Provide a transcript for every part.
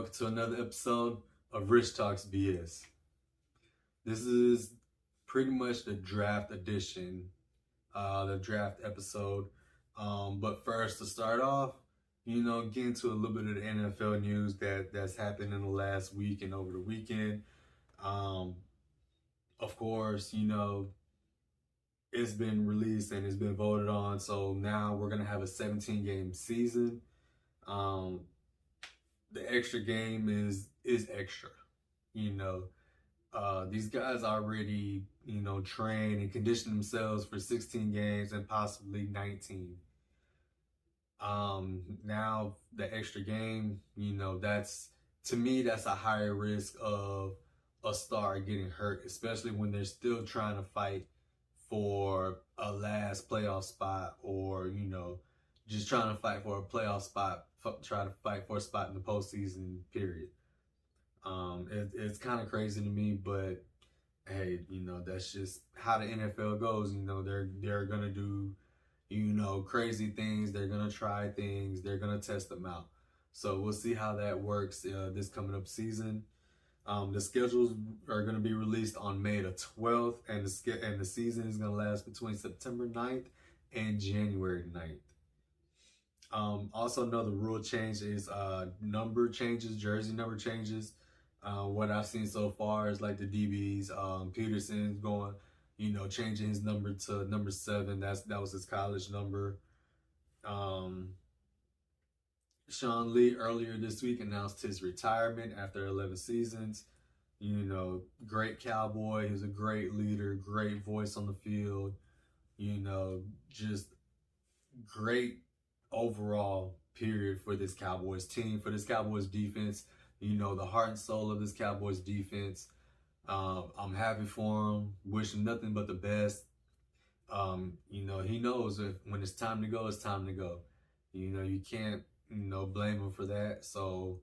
welcome to another episode of Rich Talks BS. This is pretty much the draft edition, the draft episode. But first, to start off, get into a little bit of the NFL news that's happened in the last week and over the weekend. Of course, it's been released and it's been voted on. So now we're going to have a 17-game season. The extra game is extra. These guys already, train and condition themselves for 16 games and possibly 19. Now the extra game, to me, that's a higher risk of a star getting hurt, especially when they're still trying to fight for a last playoff spot, or just trying to fight for a playoff spot, try to fight for a spot in the postseason, period. It's kind of crazy to me, but hey, that's just how the NFL goes. They're gonna do crazy things. They're gonna try things. They're gonna test them out. So we'll see how that works this coming up season. The schedules are going to be released on May the 12th, and the season is going to last between September 9th and January 9th. Also, another rule change is number changes, jersey number changes. What I've seen so far is like the DBs, Peterson's going, changing his number to number 7. That was his college number. Sean Lee earlier this week announced his retirement after 11 seasons. Great Cowboy. He was a great leader, great voice on the field. Just great overall period for this Cowboys team, for this Cowboys defense. The heart and soul of this Cowboys defense. I'm happy for him. Wish him nothing but the best. He knows that when it's time to go, it's time to go. You can't blame him for that. So,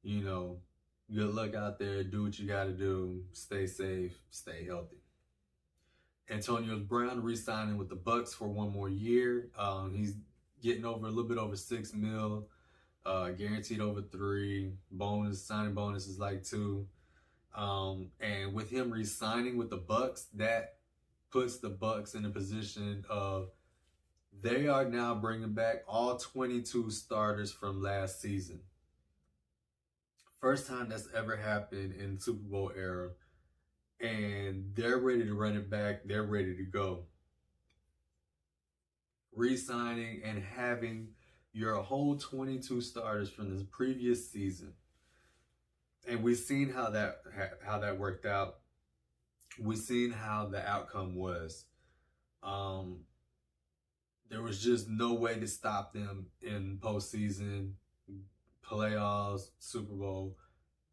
good luck out there. Do what you got to do. Stay safe. Stay healthy. Antonio Brown re-signing with the Bucks for one more year. He's getting a little bit over $6 million, guaranteed over 3. Signing bonus is like 2. And with him re-signing with the Bucks, that puts the Bucks in a position of they are now bringing back all 22 starters from last season. First time that's ever happened in the Super Bowl era. And they're ready to run it back. They're ready to go. Re-signing and having your whole 22 starters from the previous season. And we've seen how that worked out. We've seen how the outcome was. There was just no way to stop them in postseason, playoffs, Super Bowl,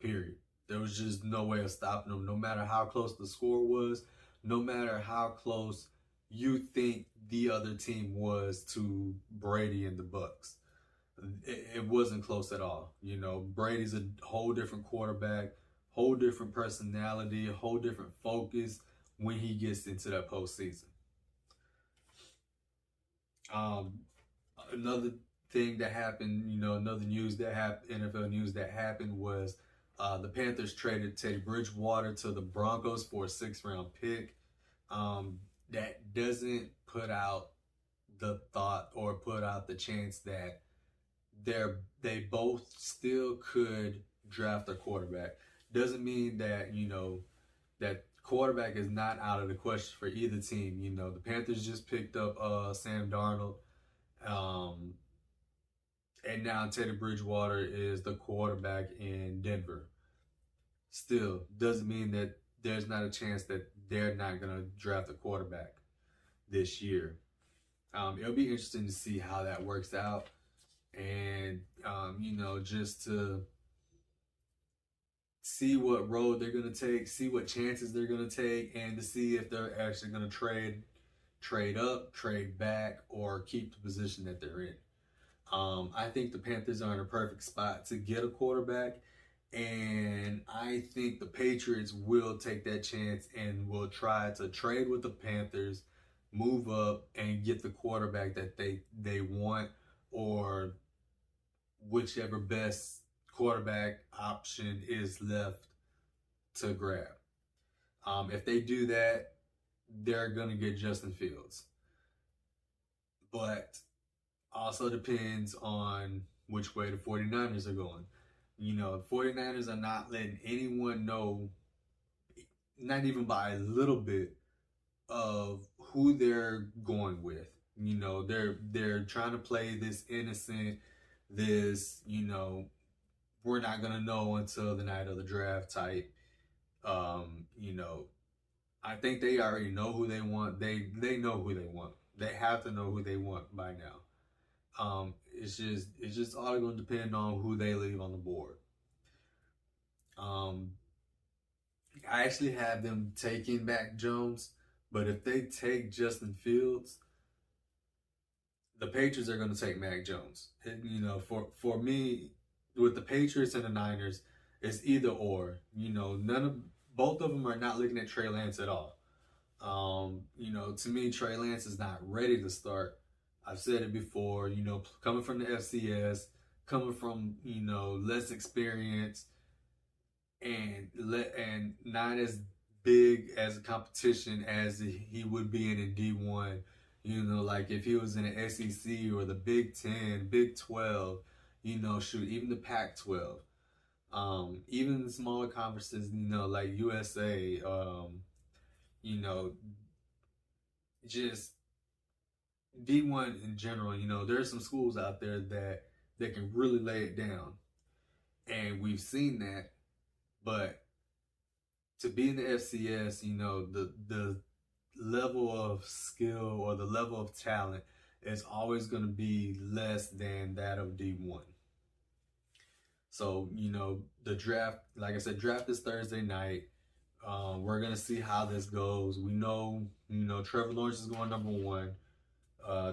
period. There was just no way of stopping them, no matter how close the score was, no matter how close you think the other team was to Brady and the Bucks. It wasn't close at all. Brady's a whole different quarterback, whole different personality, a whole different focus when he gets into that postseason. Another thing that happened, another news that happened, NFL news that happened was the Panthers traded Teddy Bridgewater to the Broncos for a 6th-round pick. That doesn't put out the thought or put out the chance that they both still could draft a quarterback. Doesn't mean that, that quarterback is not out of the question for either team. The Panthers just picked up Sam Darnold. And now Teddy Bridgewater is the quarterback in Denver. Still, doesn't mean that there's not a chance that they're not going to draft a quarterback this year. It'll be interesting to see how that works out. And, just to see what road they're going to take, see what chances they're going to take, and to see if they're actually going to trade up, trade back, or keep the position that they're in. I think the Panthers are in a perfect spot to get a quarterback, and I think the Patriots will take that chance and will try to trade with the Panthers, move up, and get the quarterback that they want, or whichever best quarterback option is left to grab. If they do that, they're going to get Justin Fields. But also depends on which way the 49ers are going. You know, the 49ers are not letting anyone know, not even by a little bit, of who they're going with. You know, they're trying to play this innocent, this, you know, we're not gonna know until the night of the draft type. You know, I think they already know who they want. They know who they want. They have to know who they want by now. It's just all going to depend on who they leave on the board. I actually have them taking Mac Jones, but if they take Justin Fields, the Patriots are going to take Mac Jones. You know, for me, with the Patriots and the Niners, it's either or. You know, both of them are not looking at Trey Lance at all. You know, to me, Trey Lance is not ready to start. I've said it before, you know, coming from the FCS, coming from, you know, less experience and not as big as a competition as he would be in a D1. You know, like if he was in the SEC or the Big 10, Big 12, you know, shoot, even the Pac-12. Even the smaller conferences, you know, like USA, you know, just D1 in general, you know, there's some schools out there that can really lay it down. And we've seen that. But to be in the FCS, you know, the level of skill or the level of talent is always going to be less than that of D1. So, you know, the draft, like I said, draft is Thursday night. We're going to see how this goes. We know, you know, Trevor Lawrence is going number 1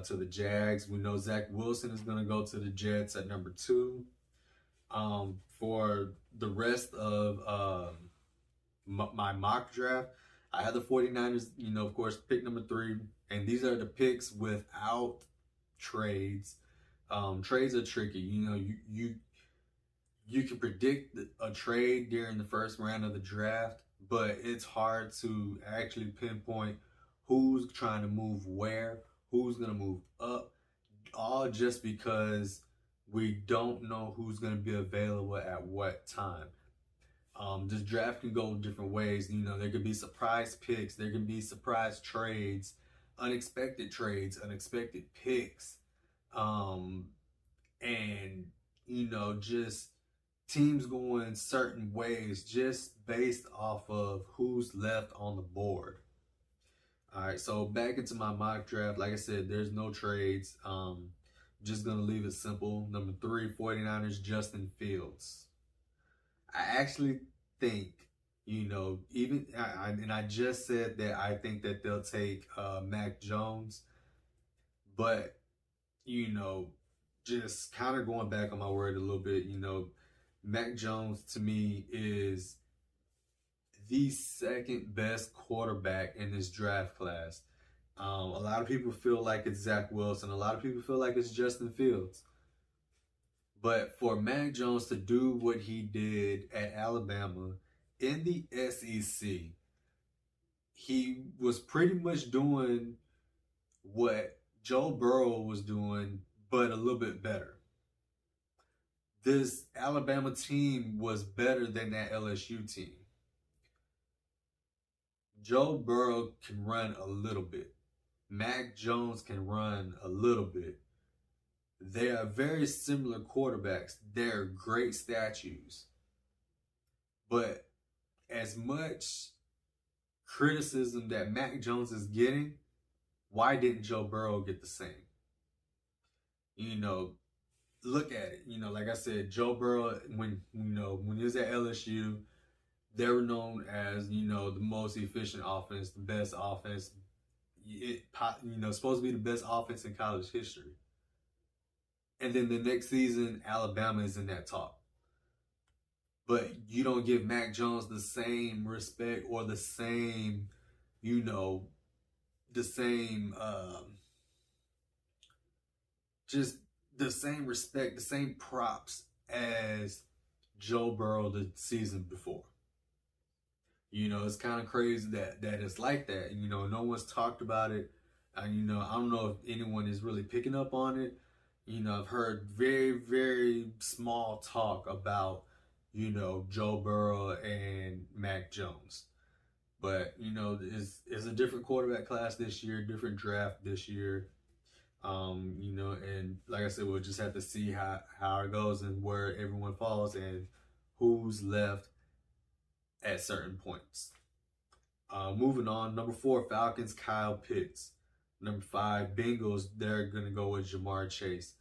to the Jags. We know Zach Wilson is going to go to the Jets at number 2. For the rest of my mock draft, I had the 49ers, you know, of course, pick number 3. And these are the picks without trades. Trades are tricky. You know, you can predict a trade during the first round of the draft, but it's hard to actually pinpoint who's trying to move where, who's going to move up, all just because we don't know who's going to be available at what time. This draft can go different ways. You know, there could be surprise picks, there can be surprise trades, unexpected picks, and, you know, just teams going certain ways just based off of who's left on the board. All right, so back into my mock draft. Like I said, there's no trades. Just going to leave it simple. Number 3, 49ers, Justin Fields. I actually think, you know, I just said that I think that they'll take Mac Jones. But, you know, just kind of going back on my word a little bit, you know, Mac Jones to me is the second best quarterback in this draft class. A lot of people feel like it's Zach Wilson. A lot of people feel like it's Justin Fields. But for Mac Jones to do what he did at Alabama in the SEC, he was pretty much doing what Joe Burrow was doing, but a little bit better. This Alabama team was better than that LSU team. Joe Burrow can run a little bit. Mac Jones can run a little bit. They are very similar quarterbacks. They're great statues. But as much criticism that Mac Jones is getting, why didn't Joe Burrow get the same? You know, look at it. You know, like I said, Joe Burrow, when he was at LSU, they were known as, you know, the most efficient offense, the best offense. Supposed to be the best offense in college history. And then the next season, Alabama is in that talk. But you don't give Mac Jones the same respect or the same, you know, just the same respect, the same props as Joe Burrow the season before. You know, it's kind of crazy that it's like that. You know, no one's talked about it. You know, I don't know if anyone is really picking up on it. You know, I've heard very, very small talk about, you know, Joe Burrow and Mac Jones. But, you know, it's a different quarterback class this year, different draft this year. You know, and like I said, we'll just have to see how it goes and where everyone falls and who's left at certain points. Moving on, number 4, Falcons, Kyle Pitts. Number 5, Bengals, they're going to go with Ja'Marr Chase.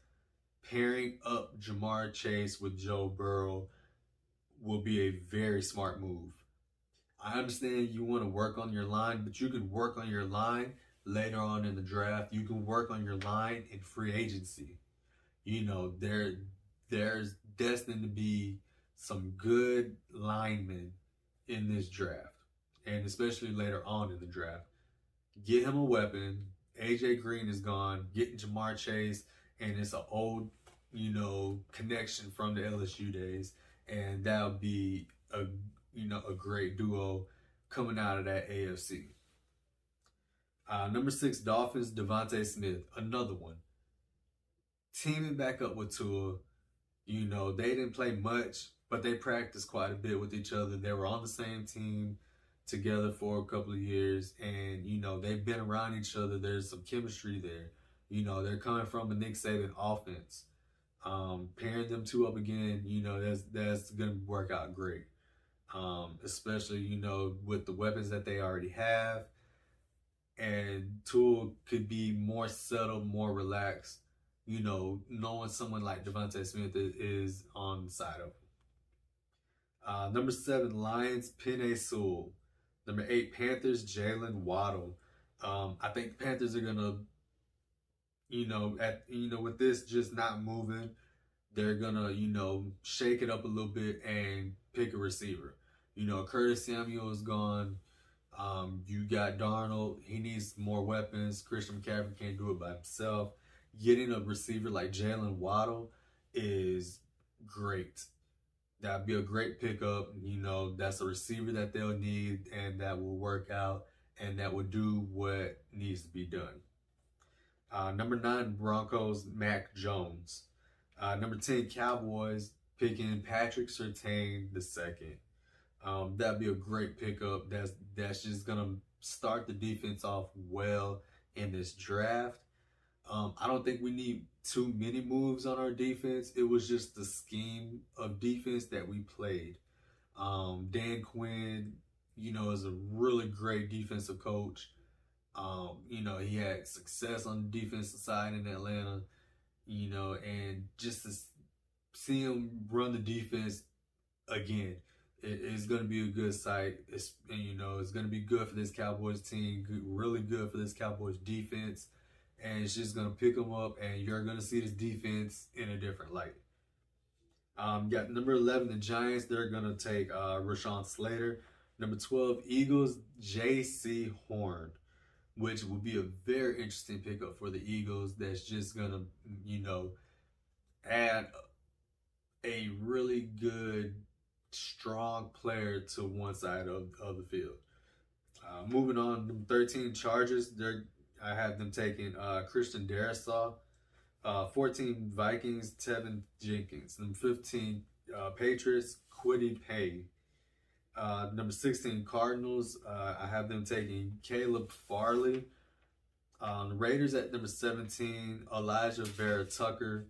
Pairing up Ja'Marr Chase with Joe Burrow will be a very smart move. I understand you want to work on your line, but you can work on your line later on in the draft. You can work on your line in free agency. You know, there's destined to be some good linemen in this draft, and especially later on in the draft. Get him a weapon. AJ Green is gone. Getting Ja'Marr Chase, and it's an old, you know, connection from the LSU days, and that'll be a great duo coming out of that AFC. Number 6, Dolphins, Devontae Smith, another one. Teaming back up with Tua. You know, they didn't play much, but they practiced quite a bit with each other. They were on the same team together for a couple of years, and, you know, they've been around each other. There's some chemistry there. You know, they're coming from a Nick Saban offense. Pairing them two up again, you know, that's going to work out great. Especially, you know, with the weapons that they already have. And Tua could be more settled, more relaxed, you know, knowing someone like Devontae Smith is on the side of him. Number 7, Lions, Penei Sewell. Number 8, Panthers, Jalen Waddle. I think the Panthers are gonna, with this just not moving, they're gonna, shake it up a little bit and pick a receiver. You know, Curtis Samuel is gone. You got Darnold. He needs more weapons. Christian McCaffrey can't do it by himself. Getting a receiver like Jalen Waddle is great. That'd be a great pickup. You know, that's a receiver that they'll need and that will work out and that will do what needs to be done. Number 9, Broncos, Mac Jones. Number 10, Cowboys, picking Patrick Surtain II. That'd be a great pickup. That's just gonna start the defense off well in this draft. I don't think we need too many moves on our defense. It was just the scheme of defense that we played. Dan Quinn, is a really great defensive coach. He had success on the defensive side in Atlanta, and just to see him run the defense again, it's going to be a good sight. It's going to be good for this Cowboys team, really good for this Cowboys defense. And it's just going to pick them up, and you're going to see this defense in a different light. Got number 11, the Giants. They're going to take Rashawn Slater. Number 12, Eagles, J.C. Horn, which will be a very interesting pickup for the Eagles. That's just going to, add a really good, strong player to one side of the field. Moving on, number 13, Chargers. I have them taking Christian Darrisaw. 14, Vikings, Tevin Jenkins. Number 15, Patriots, Kwity Paye. Number 16, Cardinals. I have them taking Caleb Farley. The Raiders at number 17, Elijah Vera Tucker.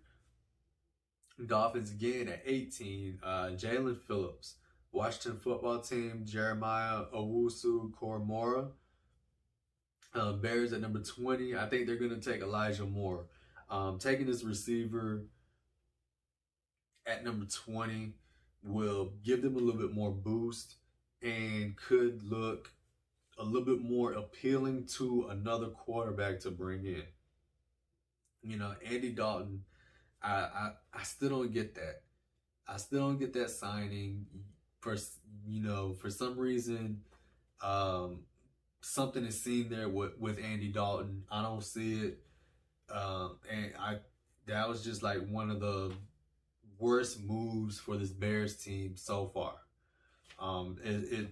Dolphins again at 18, Jalen Phillips. Washington football team, Jeremiah Owusu-Koramoah. Bears at number 20. I think they're going to take Elijah Moore. Taking this receiver at number 20 will give them a little bit more boost and could look a little bit more appealing to another quarterback to bring in. Andy Dalton, I still don't get that. I still don't get that signing. For some reason, something is seen there with Andy Dalton. I don't see it. That was just like one of the worst moves for this Bears team so far. It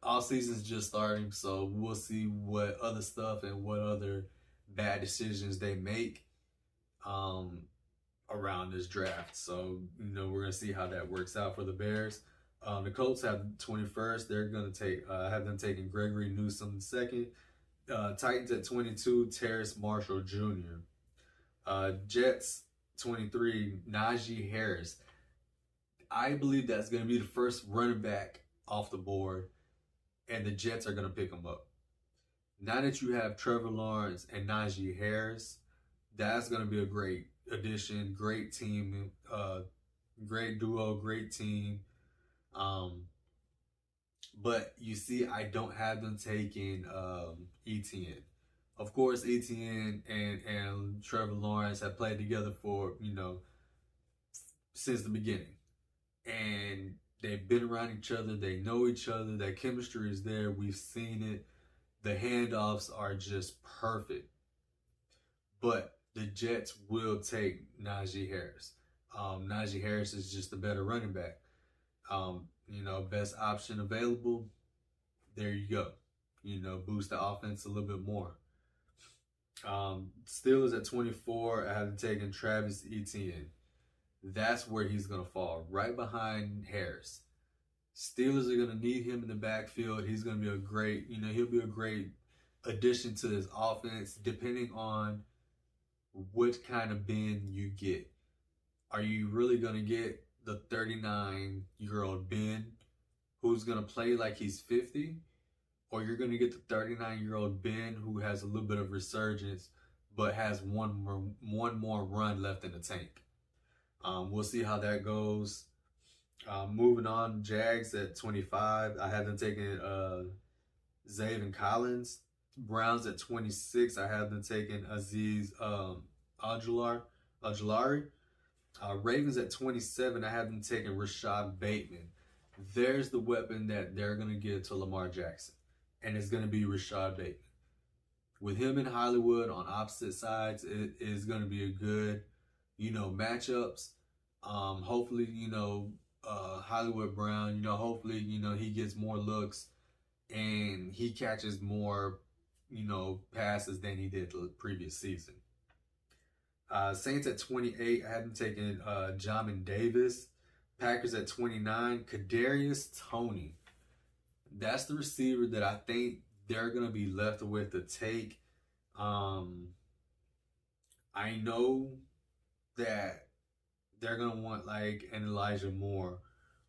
all season's just starting, so we'll see what other stuff and what other bad decisions they make around this draft. So, we're going to see how that works out for the Bears. The Colts have 21st. They're going to have them taking Gregory Newsome second. Titans at 22, Terrace Marshall Jr. Jets 23, Najee Harris. I believe that's going to be the first running back off the board, and the Jets are going to pick him up. Now that you have Trevor Lawrence and Najee Harris, that's going to be a great addition, great team, great duo, great team. But you see, I don't have them taking ETN. Of course, ETN and Trevor Lawrence have played together for, since the beginning. And they've been around each other. They know each other. That chemistry is there. We've seen it. The handoffs are just perfect. But the Jets will take Najee Harris. Najee Harris is just a better running back. Best option available. There you go. Boost the offense a little bit more. Steelers at 24. I have taken Travis Etienne. That's where he's going to fall, right behind Harris. Steelers are going to need him in the backfield. He's going to be a great, he'll be a great addition to this offense, depending on what kind of Ben you get. Are you really going to get the 39-year-old Ben who's going to play like he's 50? Or you're going to get the 39-year-old Ben who has a little bit of resurgence but has one more run left in the tank? We'll see how that goes. Moving on, Jags at 25. I have them taking Zaven Collins. Browns at 26. I have them taking Aziz Ojulari. Ravens at 27. I have them taking Rashad Bateman. There's the weapon that they're going to give to Lamar Jackson. And it's going to be Rashad Bateman. With him in Hollywood on opposite sides, it is going to be a good, matchups. Hopefully, Hollywood Brown, hopefully, he gets more looks and he catches more, passes than he did the previous season. Saints at 28, I had them taking Jamin Davis. Packers at 29, Kadarius Toney. That's the receiver that I think they're going to be left with to take. I know that they're going to want like an Elijah Moore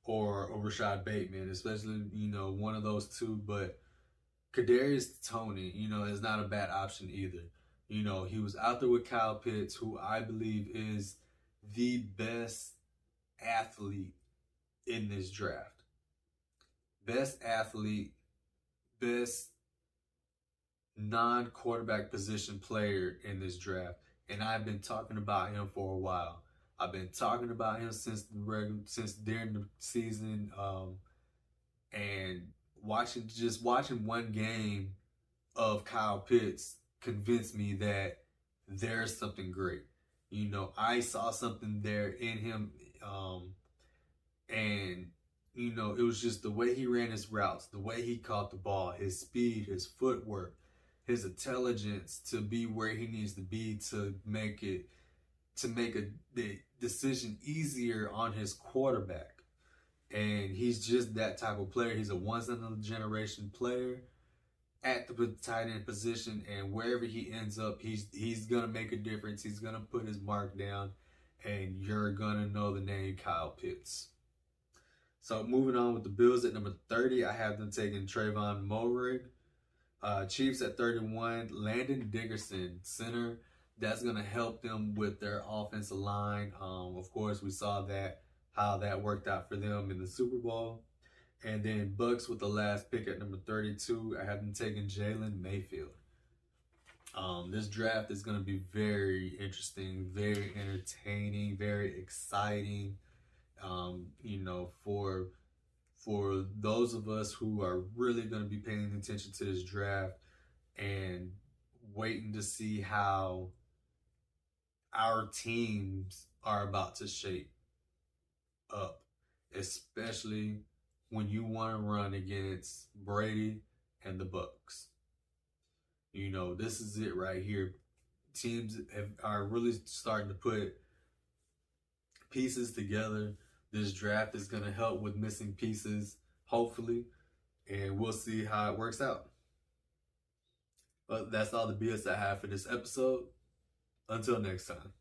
or Rashad Bateman, especially, one of those two. But Kadarius Toney, is not a bad option either. He was out there with Kyle Pitts, who I believe is the best athlete in this draft. Best athlete, best non-quarterback position player in this draft. And I've been talking about him for a while. I've been talking about him since during the season, and watching one game of Kyle Pitts convinced me that there's something great. I saw something there in him, and it was just the way he ran his routes, the way he caught the ball, his speed, his footwork, his intelligence to be where he needs to be to make the decision easier on his quarterback. And he's just that type of player. He's a once-in-a-generation player at the tight end position, and wherever he ends up, he's gonna make a difference. He's gonna put his mark down, and you're gonna know the name Kyle Pitts. So moving on with the Bills at number 30, I have them taking Trayvon Mulray. Chiefs at 31, Landon Dickerson, center. That's going to help them with their offensive line. Of course, we saw how that worked out for them in the Super Bowl. And then Bucks with the last pick at number 32, I have them taking Jalen Mayfield. This draft is going to be very interesting, very entertaining, very exciting. For those of us who are really going to be paying attention to this draft and waiting to see how our teams are about to shape. especially when you want to run against Brady and the Bucks. You know, this is it right here. Teams are really starting to put pieces together. This draft is going to help with missing pieces, hopefully, and we'll see how it works out. But that's all the BS I have for this episode. Until next time.